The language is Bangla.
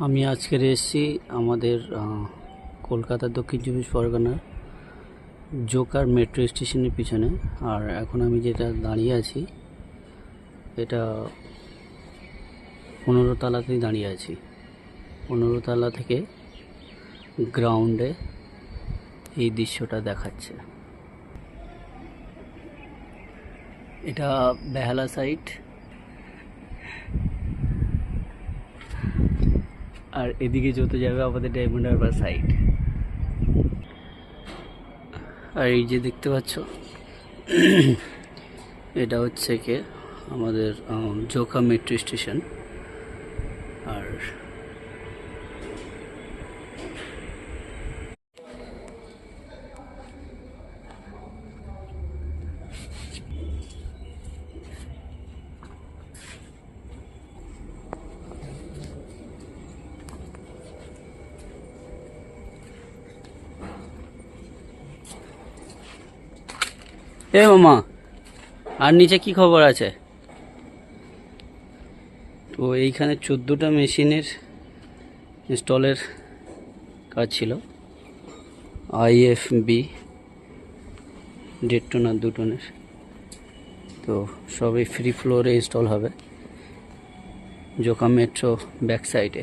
আমি আজকের এসেছি আমাদের কলকাতার দক্ষিণ চব্বিশ পরগনার জোকার মেট্রো স্টেশনের পিছনে। আর এখন আমি যেটা দাঁড়িয়ে আছি এটা 15 তলাতেই দাঁড়িয়ে আছি। 15 তলা থেকে গ্রাউন্ডে এই দৃশ্যটা দেখাচ্ছে। এটা বেহালা সাইড, আর এদিকে যেতে যাবে আমাদের ডায়মন্ড হারবার সাইড। আর এই যে দেখতে পাচ্ছ এটা হচ্ছে কি আমাদের জোকা মেট্রো স্টেশন। আর এ মামা, আর নিচে কি খবর আছে? তো এইখানে 14টা মেশিনের ইনস্টলের কাজ ছিল। IFB 1.5 টন আর 2 টনের। তো সবই ফ্রি ফ্লোরে ইনস্টল হবে জোকা মেট্রো ব্যাক সাইডে।